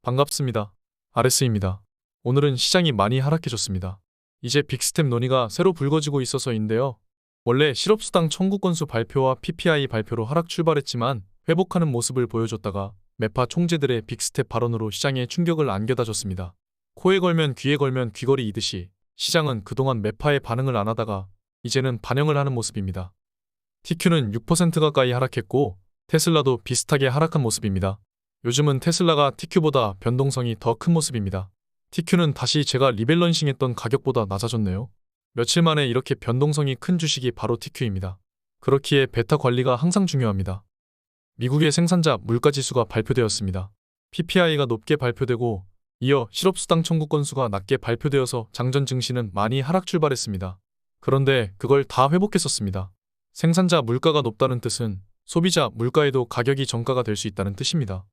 반갑습니다. RS입니다. 오늘은 시장이 많이 하락해졌습니다. 이제 빅스텝 논의가 새로 불거지고 있어서인데요. 원래 실업수당 청구 건수 발표와 PPI 발표로 하락 출발했지만 회복하는 모습을 보여줬다가 매파 총재들의 빅스텝 발언으로 시장에 충격을 안겨다 줬습니다. 코에 걸면 귀에 걸면 귀걸이이듯이 시장은 그동안 매파의 반응을 안 하다가 이제는 반영을 하는 모습입니다. TQ는 6% 가까이 하락했고 테슬라도 비슷하게 하락한 모습입니다. 요즘은 테슬라가 TQ보다 변동성이 더 큰 모습입니다. TQ는 다시 제가 리밸런싱했던 가격보다 낮아졌네요. 며칠 만에 이렇게 변동성이 큰 주식이 바로 TQ입니다. 그렇기에 베타 관리가 항상 중요합니다. 미국의 생산자 물가지수가 발표되었습니다. PPI가 높게 발표되고 이어 실업수당 청구 건수가 낮게 발표되어서 장전 증시는 많이 하락 출발했습니다. 그런데 그걸 다 회복했었습니다. 생산자 물가가 높다는 뜻은 소비자 물가에도 가격이 전가가 될 수 있다는 뜻입니다.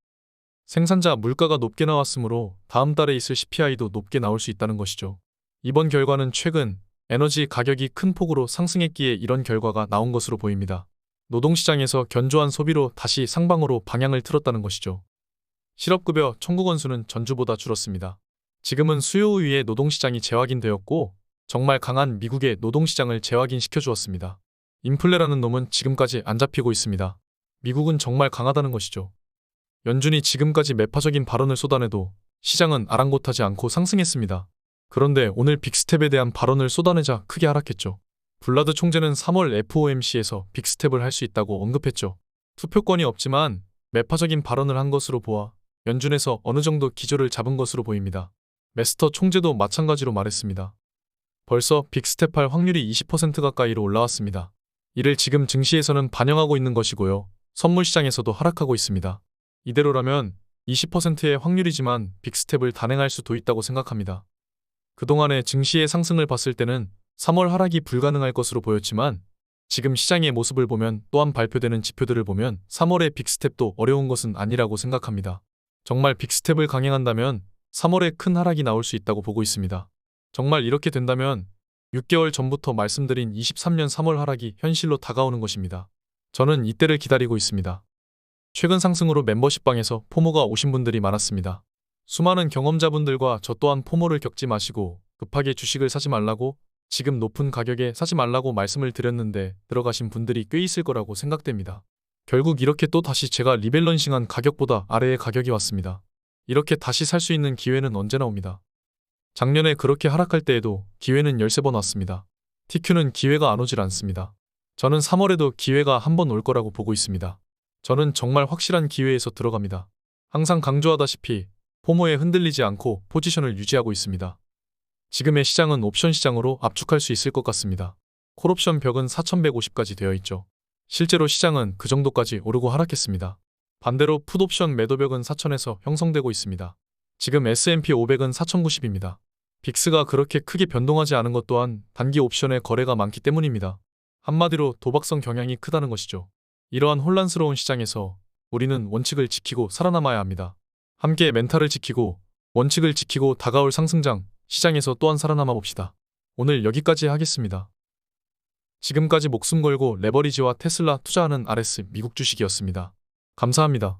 생산자 물가가 높게 나왔으므로 다음 달에 있을 CPI도 높게 나올 수 있다는 것이죠. 이번 결과는 최근 에너지 가격이 큰 폭으로 상승했기에 이런 결과가 나온 것으로 보입니다. 노동시장에서 견조한 소비로 다시 상방으로 방향을 틀었다는 것이죠. 실업급여 청구 건수는 전주보다 줄었습니다. 지금은 수요 위에 노동시장이 재확인되었고 정말 강한 미국의 노동시장을 재확인시켜 주었습니다. 인플레라는 놈은 지금까지 안 잡히고 있습니다. 미국은 정말 강하다는 것이죠. 연준이 지금까지 매파적인 발언을 쏟아내도 시장은 아랑곳하지 않고 상승했습니다. 그런데 오늘 빅스텝에 대한 발언을 쏟아내자 크게 하락했죠. 블라드 총재는 3월 FOMC에서 빅스텝을 할 수 있다고 언급했죠. 투표권이 없지만 매파적인 발언을 한 것으로 보아 연준에서 어느 정도 기조를 잡은 것으로 보입니다. 메스터 총재도 마찬가지로 말했습니다. 벌써 빅스텝할 확률이 20% 가까이로 올라왔습니다. 이를 지금 증시에서는 반영하고 있는 것이고요. 선물 시장에서도 하락하고 있습니다. 이대로라면 20%의 확률이지만 빅스텝을 단행할 수도 있다고 생각합니다. 그동안의 증시의 상승을 봤을 때는 3월 하락이 불가능할 것으로 보였지만 지금 시장의 모습을 보면 또한 발표되는 지표들을 보면 3월의 빅스텝도 어려운 것은 아니라고 생각합니다. 정말 빅스텝을 강행한다면 3월에 큰 하락이 나올 수 있다고 보고 있습니다. 정말 이렇게 된다면 6개월 전부터 말씀드린 23년 3월 하락이 현실로 다가오는 것입니다. 저는 이때를 기다리고 있습니다. 최근 상승으로 멤버십방에서 포모가 오신 분들이 많았습니다. 수많은 경험자분들과 저 또한 포모를 겪지 마시고 급하게 주식을 사지 말라고 지금 높은 가격에 사지 말라고 말씀을 드렸는데 들어가신 분들이 꽤 있을 거라고 생각됩니다. 결국 이렇게 또 다시 제가 리밸런싱한 가격보다 아래의 가격이 왔습니다. 이렇게 다시 살 수 있는 기회는 언제나 옵니다. 작년에 그렇게 하락할 때에도 기회는 13번 왔습니다. TQ는 기회가 안 오질 않습니다. 저는 3월에도 기회가 한 번 올 거라고 보고 있습니다. 저는 정말 확실한 기회에서 들어갑니다. 항상 강조하다시피 포모에 흔들리지 않고 포지션을 유지하고 있습니다. 지금의 시장은 옵션 시장으로 압축할 수 있을 것 같습니다. 콜옵션 벽은 4150까지 되어 있죠. 실제로 시장은 그 정도까지 오르고 하락했습니다. 반대로 풋옵션 매도벽은 4000에서 형성되고 있습니다. 지금 S&P 500은 4090입니다. 빅스가 그렇게 크게 변동하지 않은 것 또한 단기 옵션의 거래가 많기 때문입니다. 한마디로 도박성 경향이 크다는 것이죠. 이러한 혼란스러운 시장에서 우리는 원칙을 지키고 살아남아야 합니다. 함께 멘탈을 지키고 원칙을 지키고 다가올 상승장 시장에서 또한 살아남아 봅시다. 오늘 여기까지 하겠습니다. 지금까지 목숨 걸고 레버리지와 테슬라 투자하는 RS 미국 주식이었습니다. 감사합니다.